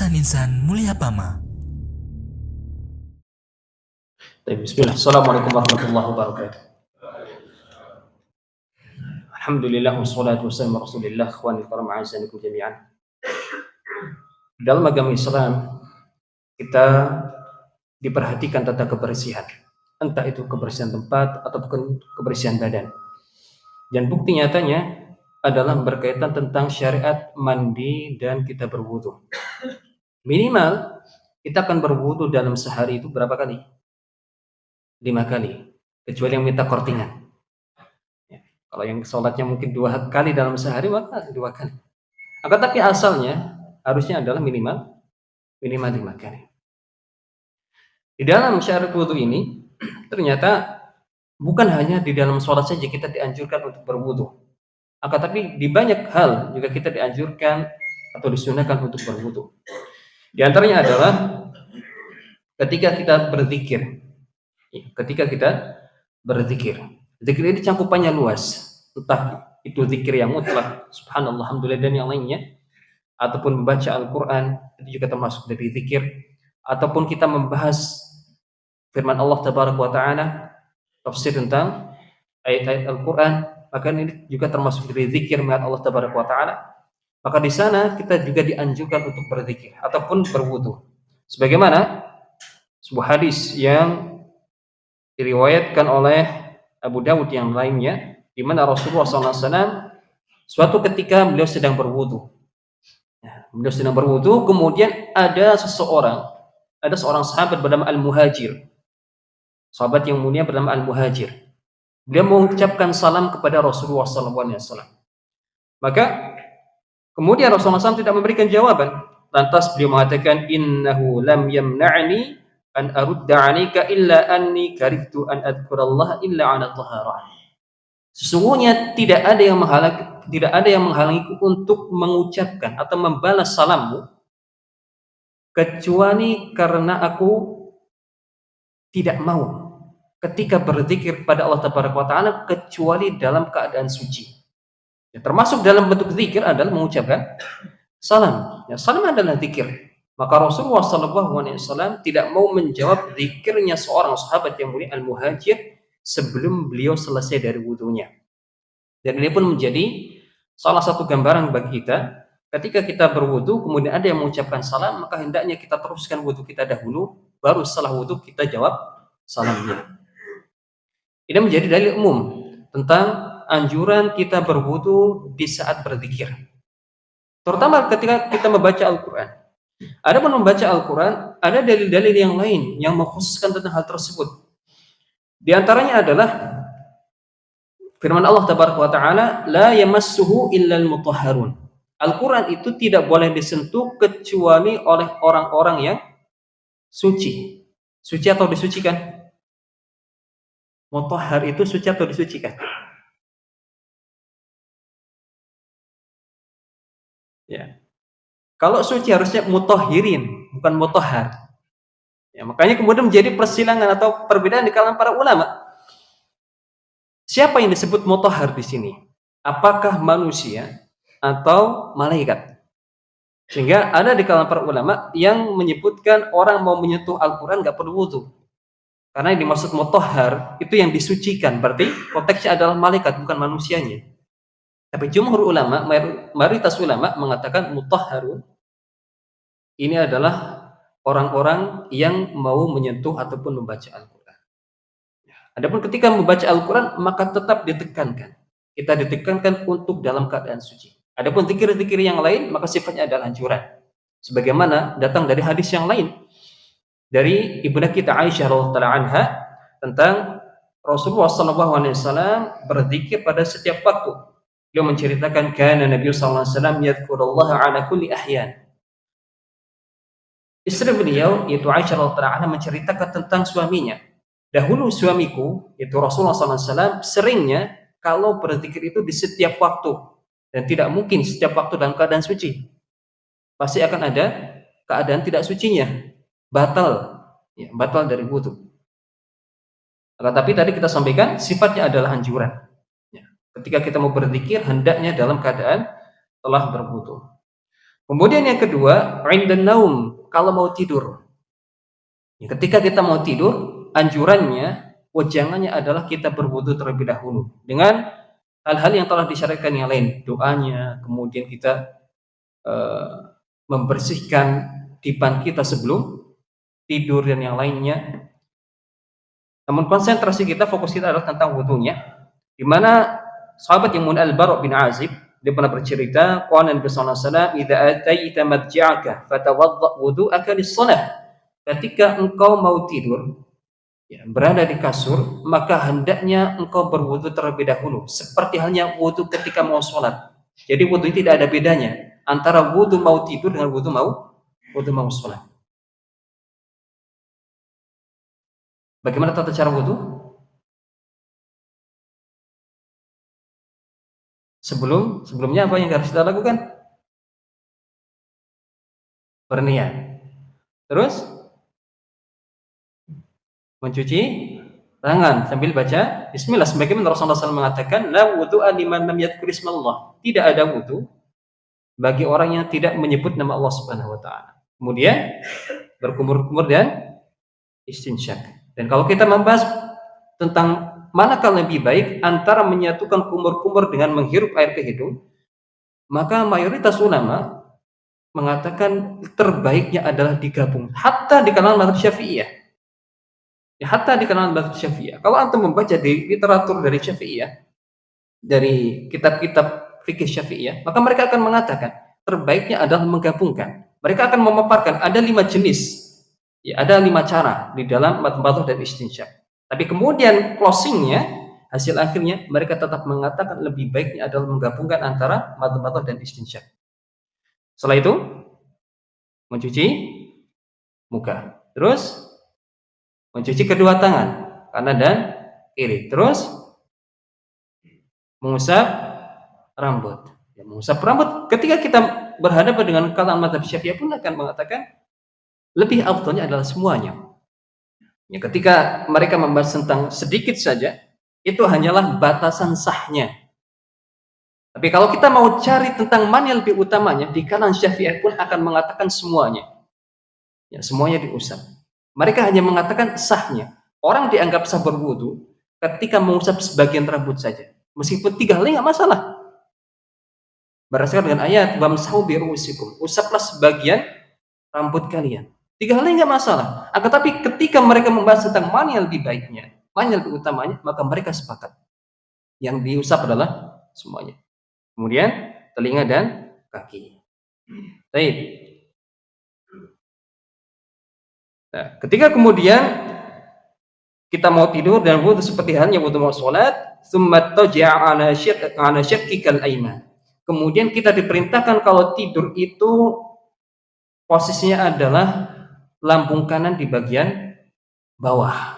Insan-insan mulia Pama. Bismillah. Assalamualaikum warahmatullahi wabarakatuh. Alhamdulillah wassalatu wassalamu ala Rasulillah. Ikhwanil karam, a'azzanikum jami'an. Dalam agama Islam kita diperhatikan tentang kebersihan. Entah itu kebersihan tempat ataupun kebersihan badan. Dan bukti nyatanya adalah berkaitan tentang syariat mandi dan kita berwudu. Minimal kita akan berwudu dalam sehari itu berapa kali? 5 kali, kecuali yang minta kortingan. Ya, kalau yang sholatnya mungkin 2 kali dalam sehari, maka 2 kali. Akan tapi asalnya harusnya adalah minimal 5 kali. Di dalam syariat wudu ini ternyata bukan hanya di dalam sholat saja kita dianjurkan untuk berwudu. Akan tapi di banyak hal juga kita dianjurkan atau disunahkan untuk berwudu. Di antaranya adalah ketika kita berzikir. Ketika kita berzikir, zikir ini cakupannya luas, entah itu zikir yang mutlak, subhanallah, alhamdulillah dan yang lainnya, ataupun membaca Al-Quran, itu juga termasuk dari zikir, ataupun kita membahas firman Allah Tabaraka wa Ta'ala, tafsir tentang ayat-ayat Al-Quran, maka ini juga termasuk dari zikir melihat Allah Tabaraka wa Ta'ala. Maka di sana kita juga dianjurkan untuk berzikir ataupun berwudu. Sebagaimana sebuah hadis yang diriwayatkan oleh Abu Dawud yang lainnya, di mana Rasulullah SAW suatu ketika beliau sedang berwudu. Kemudian ada seorang sahabat bernama Al-Muhajir, sahabat yang mulia bernama Al-Muhajir. Beliau mengucapkan salam kepada Rasulullah SAW. Maka kemudian Rasulullah SAW tidak memberikan jawaban. Lantas beliau mengatakan, innahu lam yamna'ni an arudda 'alaika illa anni karihtu an adhkurallaha illa 'ala taharah. Sesungguhnya tidak ada yang menghalangiku untuk mengucapkan atau membalas salammu kecuali karena aku tidak mau ketika berzikir kepada Allah Tabaraka wa Ta'ala kecuali dalam keadaan suci. Ya, termasuk dalam bentuk zikir adalah mengucapkan salam. Ya, salam adalah zikir. Maka Rasulullah SAW tidak mau menjawab zikirnya seorang sahabat yang mulia Al-Muhajir sebelum beliau selesai dari wudunya. Dan ini pun menjadi salah satu gambaran bagi kita. Ketika kita berwudu, kemudian ada yang mengucapkan salam, maka hendaknya kita teruskan wudu kita dahulu, baru setelah wudu kita jawab salamnya. Ini menjadi dalil umum tentang anjuran kita berwudu di saat berzikir. Terutama ketika kita membaca Al-Quran. Adapun membaca Al-Quran, ada dalil-dalil yang lain yang mengkhususkan tentang hal tersebut. Di antaranya adalah firman Allah Tabaraka wa Ta'ala, la yamassuhu illal mutahharun. Al-Quran itu tidak boleh disentuh kecuali oleh orang-orang yang suci. Suci atau disucikan? Mutahhar itu suci atau disucikan? Ya. Kalau suci harusnya mutahhirin, bukan mutahhar. Ya, makanya kemudian menjadi persilangan atau perbedaan di kalangan para ulama. Siapa yang disebut mutahhar di sini? Apakah manusia atau malaikat? Sehingga ada di kalangan para ulama yang menyebutkan orang mau menyentuh Al-Quran nggak perlu wudu. Karena yang dimaksud mutahhar itu yang disucikan, berarti konteksnya adalah malaikat, bukan manusianya. Tapi jumhur ulama, mayoritas ulama mengatakan mutahharun ini adalah orang-orang yang mau menyentuh ataupun membaca Al-Quran. Adapun ketika membaca Al-Quran, maka tetap ditekankan. Kita ditekankan untuk dalam keadaan suci. Adapun zikir-zikir yang lain, maka sifatnya adalah anjuran. Sebagaimana datang dari hadis yang lain. Dari ibunda kita Aisyah radhiyallahu anha tentang Rasulullah SAW berzikir pada setiap waktu. Beliau menceritakan, kana Nabi SAW yadhkurullaha ala kulli ahyan. Istri beliau, yaitu Aisyah radhiyallahu anha, menceritakan tentang suaminya. Dahulu suamiku, yaitu Rasulullah SAW, seringnya kalau berzikir itu di setiap waktu. Dan tidak mungkin setiap waktu dalam keadaan suci. Pasti akan ada keadaan tidak sucinya. Batal. Ya, batal dari wudu. Tapi tadi kita sampaikan, sifatnya adalah anjuran. Ya, ketika kita mau berzikir, hendaknya dalam keadaan telah berwudu. Kemudian yang kedua, 'indan naum, kalau mau tidur. Ya, ketika kita mau tidur, anjurannya, wejangannya adalah kita berwudu terlebih dahulu dengan hal-hal yang telah disyariatkan yang lain, doanya, kemudian kita membersihkan dipan kita sebelum tidur dan yang lainnya. Namun konsentrasi kita, fokus kita adalah tentang wudunya, di mana sahabat yang mulia Al-Bara' bin Azib, dia pernah bercerita, qala Nabi sallallahu alaihi wasallam, "Idza ataita madja'aka fatawadda' wudu'aka lis-shalah." Ketika engkau mau tidur, ya, berada di kasur, maka hendaknya engkau berwudu terlebih dahulu, seperti halnya wudu ketika mau sholat. Jadi wudu tidak ada bedanya antara wudu mau tidur dengan wudu mau sholat. Bagaimana tata cara wudu? Sebelumnya apa yang harus kita lakukan? Berniat. Terus mencuci tangan sambil baca bismillah, sebagaimana Rasulullah SAW mengatakan, la wudu'a liman lam yadhkur ismallah. Tidak ada wudu bagi orang yang tidak menyebut nama Allah Subhanahu wa taala. Kemudian berkumur-kumur dan istinsyak. Dan kalau kita membahas tentang manakah lebih baik antara menyatukan kumur-kumur dengan menghirup air ke hidung, maka mayoritas ulama mengatakan terbaiknya adalah digabung. Hatta di kalangan mazhab Syafi'iyah. Ya, hatta di kalangan mazhab Syafi'iyah. Kalau antum membaca di literatur dari Syafi'iyah, dari kitab-kitab fikih Syafi'iyah, maka mereka akan mengatakan terbaiknya adalah menggabungkan. Mereka akan memaparkan ada 5 jenis. Ya, ada 5 cara di dalam madmadah dan istinsyak. Tapi kemudian closingnya, hasil akhirnya mereka tetap mengatakan lebih baiknya adalah menggabungkan antara madmadah dan istinsyak. Setelah itu mencuci muka, terus mencuci kedua tangan, kanan dan kiri, terus mengusap rambut. Ya, mengusap rambut ketika kita berhadapan dengan kalangan mazhab Syafi'iyah pun akan mengatakan lebih afdalnya adalah semuanya. Ya, ketika mereka membahas tentang sedikit saja, itu hanyalah batasan sahnya. Tapi kalau kita mau cari tentang mana yang lebih utamanya, di kalangan Syafi'iyah pun akan mengatakan semuanya. Ya, semuanya diusap. Mereka hanya mengatakan sahnya. Orang dianggap sah berwudu ketika mengusap sebagian rambut saja. Meskipun 3 kali nggak masalah. Berdasarkan dengan ayat, "Wamsahu bi ru'usikum." Usaplah sebagian rambut kalian. 3 kali nggak masalah. Akan tapi ketika mereka membahas tentang mana yang lebih baiknya, mana yang lebih utamanya, maka mereka sepakat. Yang diusap adalah semuanya. Kemudian telinga dan kaki. Baik. Nah, ketika kemudian kita mau tidur dan wudu seperti halnya wudu mau sholat, tsumma taji'a 'ala syaqqikal ayman. Kemudian kita diperintahkan kalau tidur itu posisinya adalah lambung kanan di bagian bawah.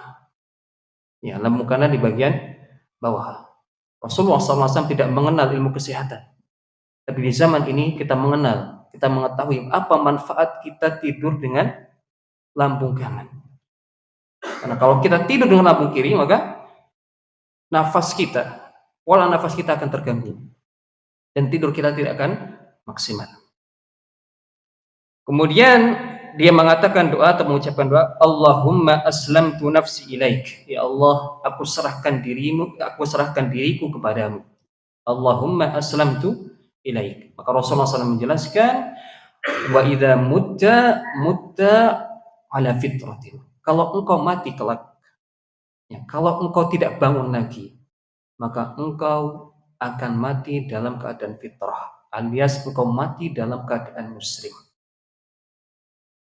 Ya, lambung kanan di bagian bawah. Rasulullah SAW tidak mengenal ilmu kesehatan. Tapi di zaman ini kita mengenal, kita mengetahui apa manfaat kita tidur dengan lambung kanan. Karena kalau kita tidur dengan lambung kiri, maka nafas kita, pola nafas kita akan terganggu. Dan tidur kita tidak akan maksimal. Kemudian dia mengatakan doa atau mengucapkan doa, Allahumma aslamtu nafsi ilaik. Ya Allah, aku serahkan diriku kepadamu. Allahumma aslamtu ilaik. Maka Rasulullah SAW menjelaskan, wa idza mutta ala fitratin. Kalau engkau mati kelak, ya, kalau engkau tidak bangun lagi, maka engkau akan mati dalam keadaan fitrah, alias engkau mati dalam keadaan muslim.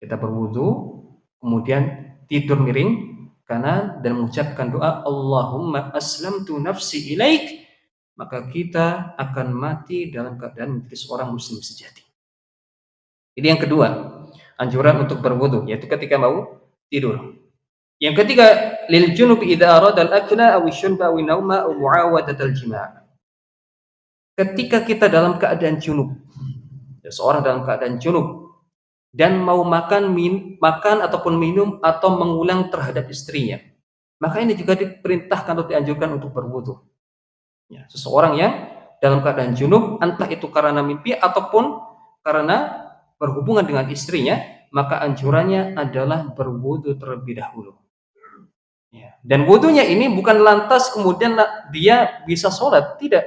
Kita berwudu, kemudian tidur miring kanan dan mengucapkan doa Allahumma aslamtu nafsi ilaik, maka kita akan mati dalam keadaan menjadi seorang muslim sejati. Ini yang kedua, anjuran untuk berwudu, yaitu ketika mau tidur. Yang ketiga, lil junub idza arada al-akla aw syurba aw nauma aw muawadat al-jima'. Ketika kita dalam keadaan junub, seorang dalam keadaan junub dan mau makan ataupun minum atau mengulang terhadap istrinya, maka ini juga diperintahkan atau dianjurkan untuk berwudu. Ya, seseorang yang dalam keadaan junub, entah itu karena mimpi ataupun karena berhubungan dengan istrinya, maka anjurannya adalah berwudu terlebih dahulu. Ya. Dan wudunya ini bukan lantas kemudian dia bisa sholat, tidak.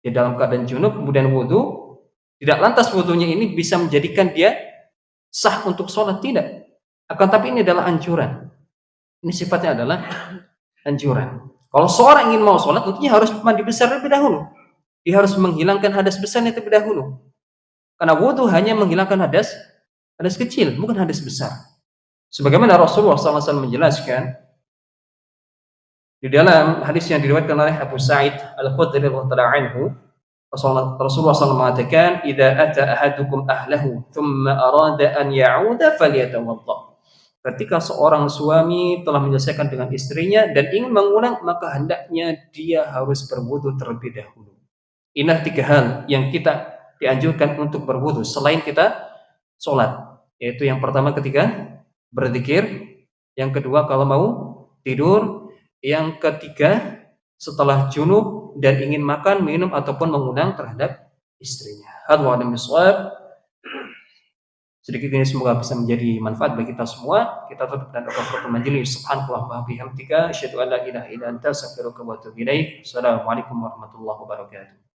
Dia dalam keadaan junub kemudian wudu, tidak lantas wudunya ini bisa menjadikan dia sah untuk sholat, tidak. Akan tapi ini adalah anjuran. Ini sifatnya adalah anjuran. Kalau seorang ingin mau sholat, tentunya harus mandi besar terlebih dahulu. Dia harus menghilangkan hadas besarnya terlebih dahulu. Karena wudu hanya menghilangkan hadas kecil, bukan hadas besar. Sebagaimana Rasulullah SAW menjelaskan di dalam hadis yang diriwayatkan oleh Abu Sa'id Al-Khudri radhiyallahu anhu, Rasulullah SAW mengatakan, "Idza ata ahadukum ahlahu, thumma arada an ya'uda falyatawadda." Ketika seorang suami telah menyelesaikan dengan istrinya dan ingin mengulang, maka hendaknya dia harus berwudu terlebih dahulu. Inilah 3 hal yang kita dianjurkan untuk berwudu selain kita sholat, yaitu yang pertama ketika berzikir, yang kedua kalau mau tidur, yang ketiga setelah junub dan ingin makan, minum ataupun mengundang terhadap istrinya. Hadza miswab. Sedikit ini semoga bisa menjadi manfaat bagi kita semua. Kita tutup dengan kafaratul majelis. Subhanallah wa bihamdika, asyhadu an la ilaha illa anta, astaghfiruka wa atubu ilaik. Assalamualaikum warahmatullahi wabarakatuh.